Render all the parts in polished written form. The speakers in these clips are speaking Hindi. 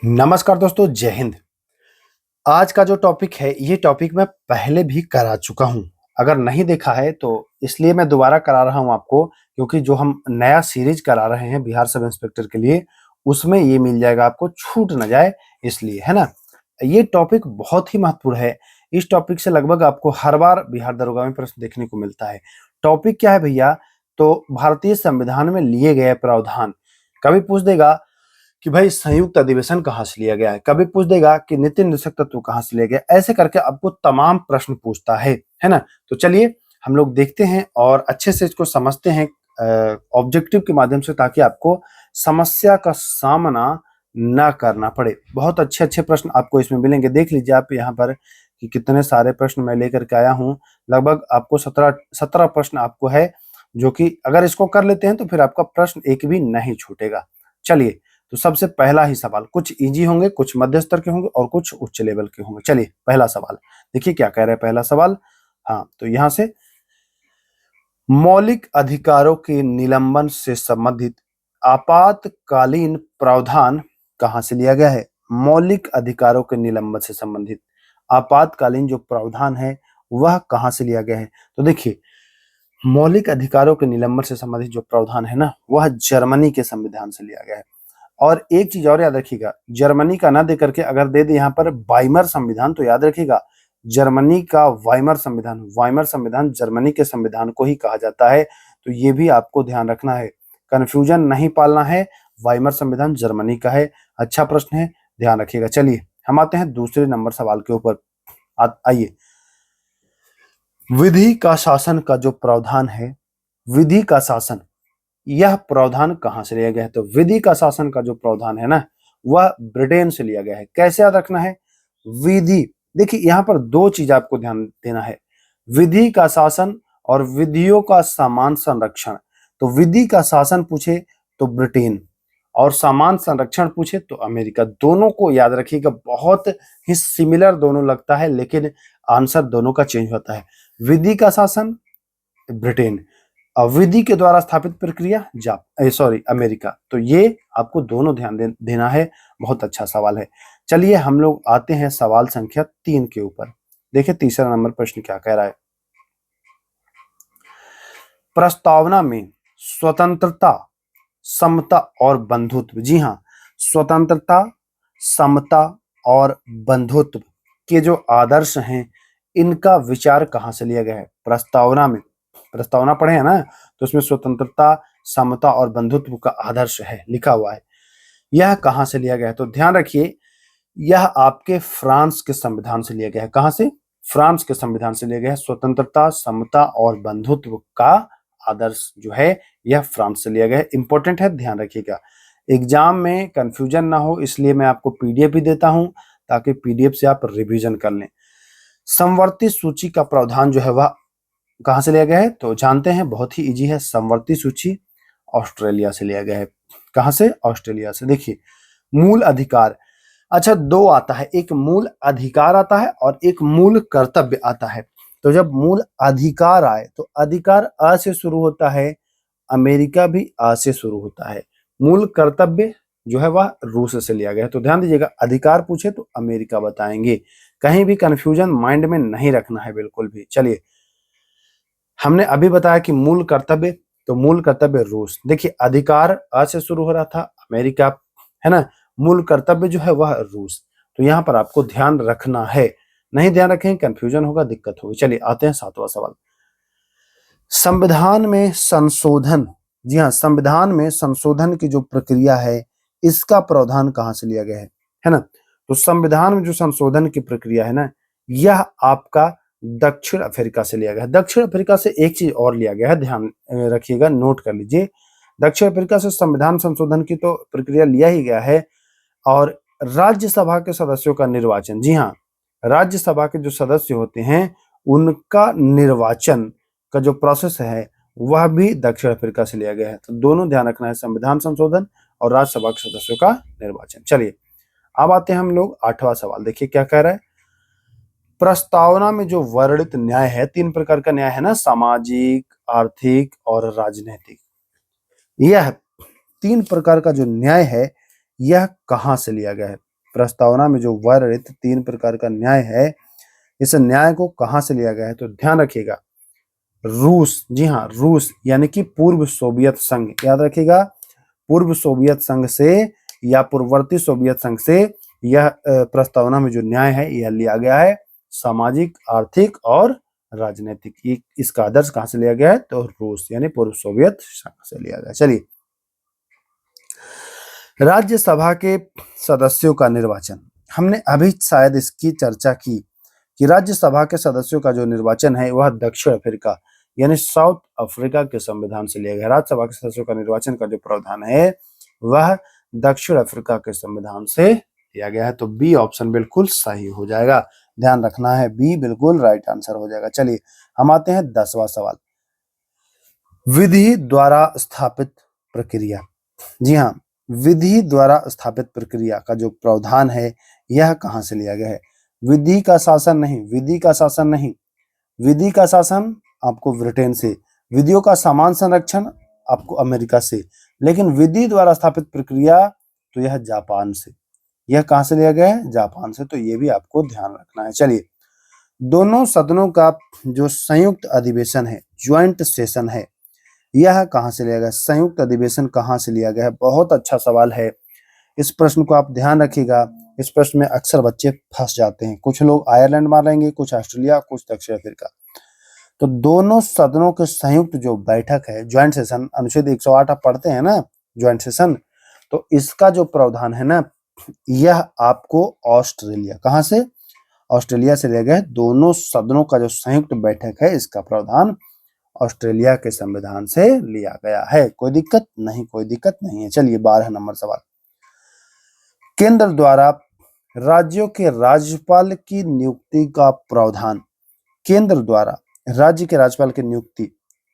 नमस्कार दोस्तों, जय हिंद। आज का जो टॉपिक है, ये टॉपिक मैं पहले भी करा चुका हूँ। अगर नहीं देखा है तो इसलिए मैं दोबारा करा रहा हूँ आपको, क्योंकि जो हम नया सीरीज करा रहे हैं बिहार सब इंस्पेक्टर के लिए, उसमें ये मिल जाएगा आपको, छूट ना जाए इसलिए, है ना? ये टॉपिक बहुत ही महत्वपूर्ण है। इस टॉपिक से लगभग आपको हर बार बिहार दरोगा में प्रश्न देखने को मिलता है। टॉपिक क्या है भैया? तो भारतीय संविधान में लिए गए प्रावधान। कभी पूछ देगा कि भाई संयुक्त अधिवेशन कहाँ से लिया गया है, कभी पूछ देगा कि नीति निर्देशक तत्व कहाँ से लिया गया, ऐसे करके आपको तमाम प्रश्न पूछता है ना? तो चलिए हम लोग देखते हैं और अच्छे से इसको समझते हैं ऑब्जेक्टिव के माध्यम से, ताकि आपको समस्या का सामना ना करना पड़े। बहुत अच्छे अच्छे प्रश्न आपको इसमें मिलेंगे। देख लीजिए आप यहाँ पर कि कितने सारे प्रश्न मैं लेकर के आया हूँ। लगभग आपको 17 प्रश्न आपको है, जो कि अगर इसको कर लेते हैं तो फिर आपका प्रश्न एक भी नहीं छूटेगा। चलिए, तो सबसे पहला ही सवाल, कुछ इजी होंगे, कुछ मध्य स्तर के होंगे और कुछ उच्च लेवल के होंगे। चलिए पहला सवाल देखिए क्या कह रहा है पहला सवाल। हाँ, तो यहां से मौलिक अधिकारों के निलंबन से संबंधित आपातकालीन प्रावधान कहां से लिया गया है? मौलिक अधिकारों के निलंबन से संबंधित आपातकालीन जो प्रावधान है वह कहां से लिया गया है? तो देखिए, मौलिक अधिकारों के निलंबन से संबंधित जो प्रावधान है ना, वह जर्मनी के संविधान से लिया गया है। और एक चीज और याद रखिएगा, जर्मनी का ना दे करके अगर दे दे यहाँ पर वाइमर संविधान, तो याद रखिएगा जर्मनी का वाइमर संविधान जर्मनी के संविधान को ही कहा जाता है। तो ये भी आपको ध्यान रखना है, कंफ्यूजन नहीं पालना है। वाइमर संविधान जर्मनी का है। अच्छा प्रश्न है, ध्यान रखिएगा। चलिए हम आते हैं दूसरे नंबर सवाल के ऊपर। आइए, विधि का शासन का जो प्रावधान है, विधि का शासन, यह प्रावधान कहां से लिया गया है? तो विधि का शासन का जो प्रावधान है ना, वह ब्रिटेन से लिया गया है। कैसे याद रखना है? विधि, देखिए यहां पर दो चीज आपको ध्यान देना है, विधि का शासन और विधियों का समान संरक्षण। तो विधि का शासन पूछे तो ब्रिटेन, और समान संरक्षण पूछे तो अमेरिका। दोनों को याद रखिएगा, बहुत ही सिमिलर दोनों लगता है, लेकिन आंसर दोनों का चेंज होता है। विधि का शासन ब्रिटेन, विधि के द्वारा स्थापित प्रक्रिया अमेरिका। तो ये आपको दोनों ध्यान देना है। बहुत अच्छा सवाल है। चलिए हम लोग आते हैं सवाल संख्या 3 के ऊपर। देखिए तीसरा नंबर प्रश्न क्या कह रहा है। प्रस्तावना में स्वतंत्रता, समता और बंधुत्व, जी हाँ, स्वतंत्रता, समता और बंधुत्व के जो आदर्श हैं, इनका विचार कहां से लिया गया है? प्रस्तावना में, प्रस्तावना पढ़े हैं ना, तो उसमें स्वतंत्रता, समता और बंधुत्व का आदर्श है, लिखा हुआ है। यह कहां से लिया गया है? तो ध्यान रखिए, यह आपके फ्रांस के संविधान से लिया गया है। कहां से? फ्रांस के संविधान से लिया गया है। स्वतंत्रता, समता और बंधुत्व का आदर्श जो है, यह फ्रांस से लिया गया है। इंपॉर्टेंट है, ध्यान रखिएगा। एग्जाम में कंफ्यूजन ना हो, इसलिए मैं आपको पीडीएफ भी देता हूं, ताकि पीडीएफ से आप रिवीजन कर लें। समवर्ती सूची का प्रावधान जो है वह कहां से लिया गया है? तो जानते हैं, बहुत ही इजी है। समवर्ती सूची ऑस्ट्रेलिया से लिया गया है। कहां से? ऑस्ट्रेलिया से। देखिए, मूल अधिकार, अच्छा दो आता है, एक मूल अधिकार आता है और एक मूल कर्तव्य आता है। तो जब मूल अधिकार आए तो अधिकार अ से शुरू होता है, अमेरिका भी अ से शुरू होता है। मूल कर्तव्य जो है वह रूस से लिया गया है। तो ध्यान दीजिएगा, अधिकार पूछे तो अमेरिका बताएंगे। कहीं भी कंफ्यूजन माइंड में नहीं रखना है बिल्कुल भी। चलिए, हमने अभी बताया कि मूल कर्तव्य, तो मूल कर्तव्य रूस। देखिए, अधिकार अ से शुरू हो रहा था, अमेरिका, है ना? मूल कर्तव्य जो है वह रूस। तो यहां पर आपको ध्यान रखना है, नहीं ध्यान रखें कंफ्यूजन होगा, दिक्कत होगी। चलिए आते हैं सातवां सवाल। संविधान में संशोधन, जी हाँ, संविधान में संशोधन की जो प्रक्रिया है, इसका प्रावधान कहां से लिया गया है ना? तो संविधान में जो संशोधन की प्रक्रिया है ना, यह आपका दक्षिण अफ्रीका से लिया गया है। दक्षिण अफ्रीका से एक चीज और लिया गया है, ध्यान रखिएगा, नोट कर लीजिए। दक्षिण अफ्रीका से संविधान संशोधन की तो प्रक्रिया लिया ही गया है, और राज्यसभा के सदस्यों का निर्वाचन, जी हाँ, राज्यसभा के जो सदस्य होते हैं उनका निर्वाचन का जो प्रोसेस है वह भी दक्षिण अफ्रीका से लिया गया है। तो दोनों ध्यान रखना है, संविधान संशोधन और राज्यसभा के सदस्यों का निर्वाचन। चलिए अब आते हैं हम लोग आठवां सवाल। देखिए क्या कह रहा है। प्रस्तावना में जो वर्णित न्याय है, 3 प्रकार का न्याय है ना, सामाजिक, आर्थिक और राजनीतिक। यह 3 प्रकार का जो न्याय है, यह कहां से लिया गया है? प्रस्तावना में जो वर्णित 3 प्रकार का न्याय है, इस न्याय को कहां से लिया गया है? तो ध्यान रखिएगा, रूस, जी हाँ, रूस यानी कि पूर्व सोवियत संघ, याद रखिएगा, पूर्व सोवियत संघ से या पूर्ववर्ती सोवियत संघ से यह प्रस्तावना में जो न्याय है यह लिया गया है। सामाजिक, आर्थिक और राजनीतिक, इसका आदर्श कहां से लिया गया है? तो रूस यानी पूर्व सोवियत संघ से लिया गया। चलिए, राज्यसभा के सदस्यों का निर्वाचन, हमने अभी शायद इसकी चर्चा की कि राज्यसभा के सदस्यों का जो निर्वाचन है वह दक्षिण अफ्रीका यानी साउथ अफ्रीका के संविधान से लिया गया। राज्यसभा के सदस्यों का निर्वाचन का जो प्रावधान है वह दक्षिण अफ्रीका के संविधान से लिया गया है। तो बी ऑप्शन बिल्कुल सही हो जाएगा, ध्यान रखना है, बी बिल्कुल राइट आंसर हो जाएगा। चलिए, हम आते हैं 10वां सवाल, विधि द्वारा स्थापित प्रक्रिया। जी हाँ, विधि द्वारा स्थापित प्रक्रिया का जो प्रावधान है यह कहां से लिया गया है? विधि का शासन नहीं, विधि का शासन नहीं, विधि का शासन आपको ब्रिटेन से, विधियों का समान संरक्षण आपको अमेरिका से, लेकिन विधि द्वारा स्थापित प्रक्रिया तो यह जापान से। यह कहां से लिया गया है? जापान से। तो ये भी आपको ध्यान रखना है। चलिए, दोनों सदनों का जो संयुक्त अधिवेशन है, ज्वाइंट सेशन है, यह कहां से लिया गया? संयुक्त अधिवेशन कहां से लिया गया है? बहुत अच्छा सवाल है, इस प्रश्न को आप ध्यान रखिएगा। इस प्रश्न में अक्सर बच्चे फंस जाते हैं, कुछ लोग आयरलैंड मारेंगे, कुछ ऑस्ट्रेलिया, कुछ दक्षिण अफ्रीका। तो दोनों सदनों के संयुक्त जो बैठक है, ज्वाइंट सेशन, अनुच्छेद 108 आप पढ़ते हैं ना, ज्वाइंट सेशन, तो इसका जो प्रावधान है ना, यह आपको ऑस्ट्रेलिया, कहां से? ऑस्ट्रेलिया से लिया गया है। दोनों सदनों का जो संयुक्त बैठक है इसका प्रावधान ऑस्ट्रेलिया के संविधान से लिया गया है। कोई दिक्कत नहीं, कोई दिक्कत नहीं है। चलिए, 12 नंबर सवाल, केंद्र द्वारा राज्यों के राज्यपाल की नियुक्ति का प्रावधान, केंद्र द्वारा राज्य के राज्यपाल की नियुक्ति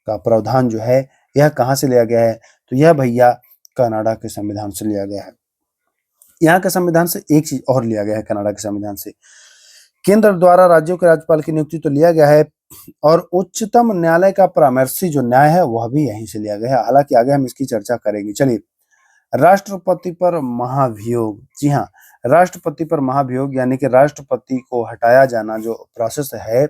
का प्रावधान जो है यह कहां से लिया गया है? तो यह भैया कनाडा के संविधान से लिया गया है। यहाँ के संविधान से एक चीज और लिया गया है, कनाडा के संविधान से केंद्र द्वारा राज्यों के राज्यपाल की नियुक्ति तो लिया गया है, और उच्चतम न्यायालय का परामर्शी जो न्याय है वह भी यहीं से लिया गया है। हालांकि आगे हम इसकी चर्चा करेंगे। चलिए, राष्ट्रपति पर महाभियोग, जी हाँ, राष्ट्रपति पर महाभियोग यानी कि राष्ट्रपति को हटाया जाना जो प्रोसेस है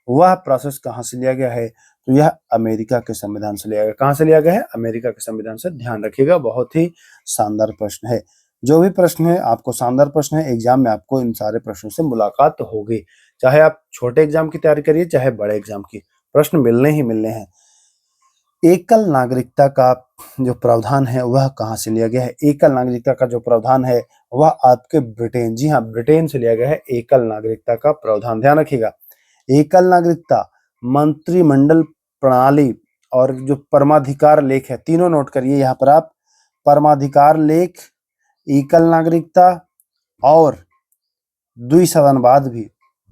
वह प्रोसेस कहां से लिया गया है? तो यह अमेरिका के संविधान से लिया गया। कहां से लिया गया है? अमेरिका के संविधान से। ध्यान रखिएगा, बहुत ही शानदार प्रश्न है। जो भी प्रश्न है आपको शानदार प्रश्न है, एग्जाम में आपको इन सारे प्रश्नों से मुलाकात होगी, चाहे आप छोटे एग्जाम की तैयारी करिए चाहे बड़े एग्जाम की, प्रश्न मिलने ही मिलने हैं। एकल नागरिकता का जो प्रावधान है वह कहां से लिया गया है? एकल नागरिकता का जो प्रावधान है वह आपके ब्रिटेन, जी हाँ, ब्रिटेन से लिया गया है एकल नागरिकता का प्रावधान। ध्यान रखिएगा, एकल नागरिकता, मंत्रिमंडल प्रणाली और जो परमाधिकार लेख है, तीनों नोट करिए यहाँ पर आप, परमाधिकार लेख, एकल नागरिकता और द्विसदनवाद भी,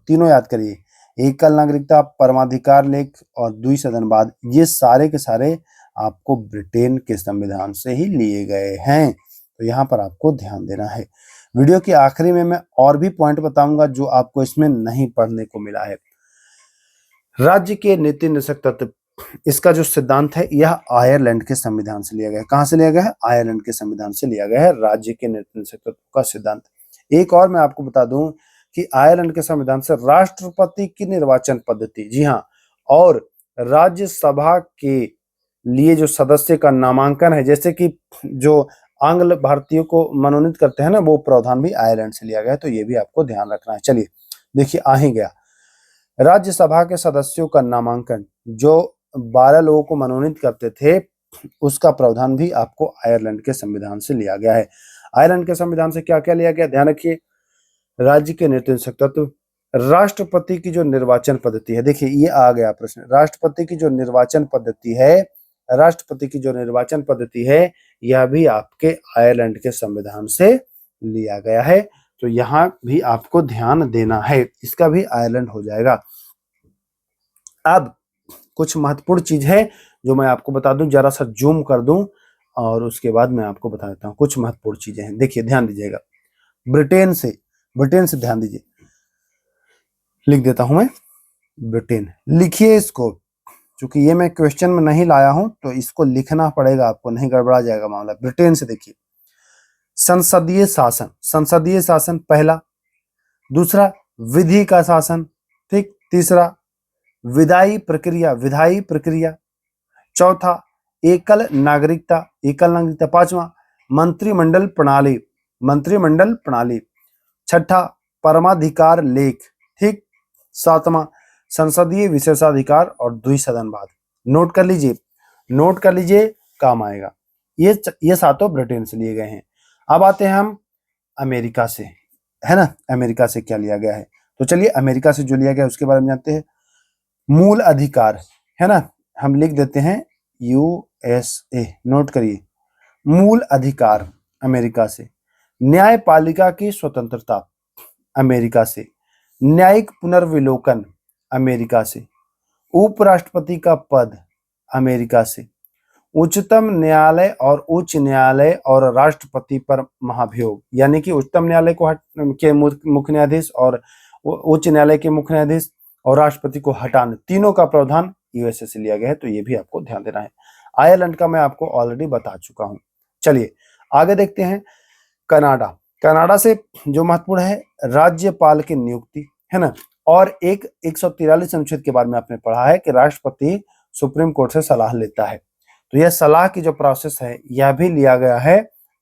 तीनों याद करिए, एकल नागरिकता, परमाधिकार लेख और द्विसदनवाद, ये सारे के सारे आपको ब्रिटेन के संविधान से ही लिए गए हैं। तो यहाँ पर आपको ध्यान देना है। वीडियो के आखिरी में मैं और भी पॉइंट बताऊंगा जो आपको इसमें नहीं पढ़ने को मिला है। राज्य के नीति निषेध तत्व, इसका जो सिद्धांत है यह आयरलैंड के संविधान से लिया गया है। कहां से लिया गया है? आयरलैंड के संविधान से लिया गया है राज्य के नीति निषेध तत्व का सिद्धांत। एक और मैं आपको बता दूं कि आयरलैंड के संविधान से राष्ट्रपति की निर्वाचन पद्धति, जी हाँ, और राज्यसभा के लिए जो सदस्य का नामांकन है, जैसे कि जो आंग्ल भारतीयों को मनोनीत करते हैं ना, वो प्रावधान भी आयरलैंड से लिया गया है। तो ये भी आपको ध्यान रखना है। चलिए, देखिए, आ ही गया, राज्यसभा के सदस्यों का नामांकन, जो 12 लोगों को मनोनीत करते थे, उसका प्रावधान भी आपको आयरलैंड के संविधान से लिया गया है। आयरलैंड के संविधान से क्या क्या लिया गया? ध्यान रखिए, राज्य के नीति निषेध तत्व, राष्ट्रपति की जो निर्वाचन पद्धति है, देखिए ये आ गया प्रश्न, राष्ट्रपति की जो निर्वाचन पद्धति है, राष्ट्रपति की जो निर्वाचन पद्धति है यह भी आपके आयरलैंड के संविधान से लिया गया है। तो यहाँ भी आपको ध्यान देना है, इसका भी आयरलैंड हो जाएगा। अब कुछ महत्वपूर्ण चीज है जो मैं आपको बता दूं, जरा सा जूम कर दूं और उसके बाद मैं आपको बता देता हूं कुछ महत्वपूर्ण चीजें हैं। देखिए, ध्यान दीजिएगा, ब्रिटेन से ध्यान दीजिए, लिख देता हूं मैं ब्रिटेन, लिखिए इसको, क्योंकि ये मैं क्वेश्चन में नहीं लाया हूं तो इसको लिखना पड़ेगा आपको, नहीं गड़बड़ा जाएगा मामला। ब्रिटेन से देखिए, संसदीय शासन, संसदीय शासन पहला। दूसरा विधि का शासन, ठीक। तीसरा विधायी प्रक्रिया, विधायी प्रक्रिया। चौथा एकल नागरिकता, एकल नागरिकता। पांचवा मंत्रिमंडल प्रणाली, मंत्रिमंडल प्रणाली। छठा परमाधिकार लेख, ठीक। सातवां संसदीय विशेषाधिकार और द्विसदनवाद। नोट कर लीजिए, नोट कर लीजिए, काम आएगा। ये सातों ब्रिटेन से लिए गए हैं। अब आते हैं हम अमेरिका से, है ना। अमेरिका से क्या लिया गया है, तो चलिए अमेरिका से जो लिया गया है उसके बारे में जानते हैं। मूल अधिकार, है ना, हम लिख देते हैं USA, नोट करिए। मूल अधिकार अमेरिका से। न्यायपालिका की स्वतंत्रता अमेरिका से। न्यायिक पुनर्विलोकन अमेरिका से। उपराष्ट्रपति का पद अमेरिका से। उच्चतम न्यायालय और उच्च न्यायालय और राष्ट्रपति पर महाभियोग, यानी कि उच्चतम न्यायालय के मुख्य न्यायाधीश और उच्च न्यायालय के मुख्य न्यायाधीश और राष्ट्रपति को हटाने, तीनों का प्रावधान USA से लिया गया है, तो ये भी आपको ध्यान देना है। आयरलैंड का मैं आपको ऑलरेडी बता चुका हूं। चलिए आगे देखते हैं कनाडा। कनाडा से जो महत्वपूर्ण है राज्यपाल की नियुक्ति, है ना। और एक 143 अनुच्छेद के बारे में आपने पढ़ा है कि राष्ट्रपति सुप्रीम कोर्ट से सलाह लेता है, तो यह सलाह की जो प्रोसेस है यह भी लिया गया है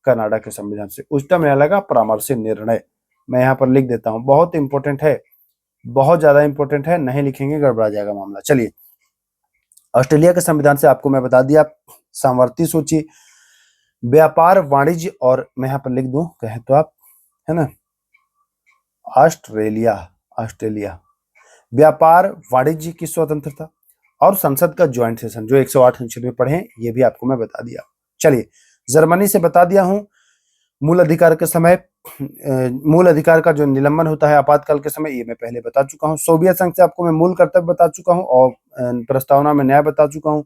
कनाडा के संविधान से। उच्चतम न्यायालय का परामर्शी निर्णय, मैं यहाँ पर लिख देता हूं, बहुत इंपॉर्टेंट है, बहुत ज्यादा इंपॉर्टेंट है, नहीं लिखेंगे गड़बड़ा जाएगा मामला। चलिए ऑस्ट्रेलिया के संविधान से आपको मैं बता दिया। सामर्थ्य सूची, व्यापार वाणिज्य और मैं यहाँ पर लिख दूं कहें तो आप, है ना, ऑस्ट्रेलिया, ऑस्ट्रेलिया व्यापार वाणिज्य की स्वतंत्रता और संसद का ज्वाइंट सेशन जो 108 अनुच्छेद में पढ़े, ये भी आपको मैं बता दिया। चलिए जर्मनी से बता दिया हूं। मूल अधिकार के समय, मूल अधिकार का जो निलंबन होता है आपातकाल के समय, ये मैं पहले बता चुका हूं। सोवियत संघ से आपको मैं मूल कर्तव्य बता चुका हूं और प्रस्तावना में न्याय बता चुका हूं।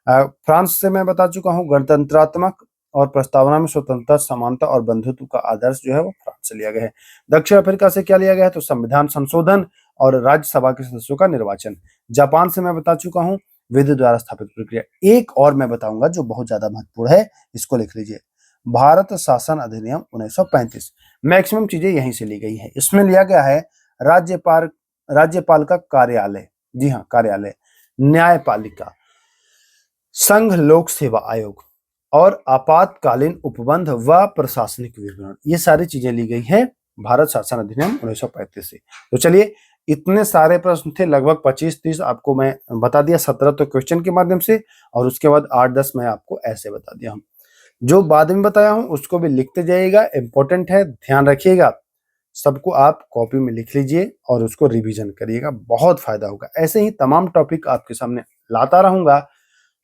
फ्रांस से मैं बता चुका हूं गणतंत्रात्मक और प्रस्तावना में स्वतंत्रता, समानता और बंधुत्व का आदर्श जो है वो फ्रांस से लिया गया है। दक्षिण अफ्रीका से क्या लिया गया है, तो संविधान संशोधन और राज्यसभा के सदस्यों का निर्वाचन। जापान से मैं बता चुका हूं विधि द्वारा स्थापित प्रक्रिया। एक और मैं बताऊंगा जो बहुत ज्यादा महत्वपूर्ण है, इसको लिख लीजिए, भारत शासन अधिनियम 1935। मैक्सिमम चीजें यहीं से ली गई है। इसमें लिया गया है राज्यपाल का कार्यालय, जी हाँ कार्यालय, न्यायपालिका, संघ लोक सेवा आयोग और आपातकालीन उपबंध व प्रशासनिक विवरण, ये सारी चीजें ली गई है भारत शासन अधिनियम 1935 से। तो चलिए इतने सारे प्रश्न थे, लगभग 25-30 आपको मैं बता दिया, 17 तो क्वेश्चन के माध्यम से और उसके बाद 8-10 मैं आपको ऐसे बता दिया हूं। जो बाद में बताया हूं उसको भी लिखते जाइएगा, इंपॉर्टेंट है, ध्यान रखिएगा। सबको आप कॉपी में लिख लीजिए और उसको रिवीजन करिएगा, बहुत फायदा होगा। ऐसे ही तमाम टॉपिक आपके सामने लाता रहूंगा।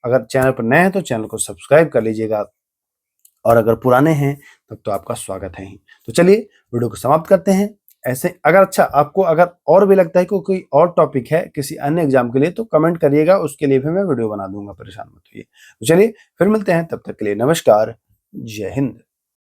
अगर चैनल पर नए हैं तो चैनल को सब्सक्राइब कर लीजिएगा और अगर पुराने हैं तब तो आपका स्वागत है ही। तो चलिए वीडियो को समाप्त करते हैं। ऐसे अगर अच्छा आपको अगर और भी लगता है कि कोई और टॉपिक है किसी अन्य एग्जाम के लिए तो कमेंट करिएगा, उसके लिए भी मैं वीडियो बना दूंगा, परेशान मत होइए। तो चलिए फिर मिलते हैं, तब तक के लिए नमस्कार, जय हिंद।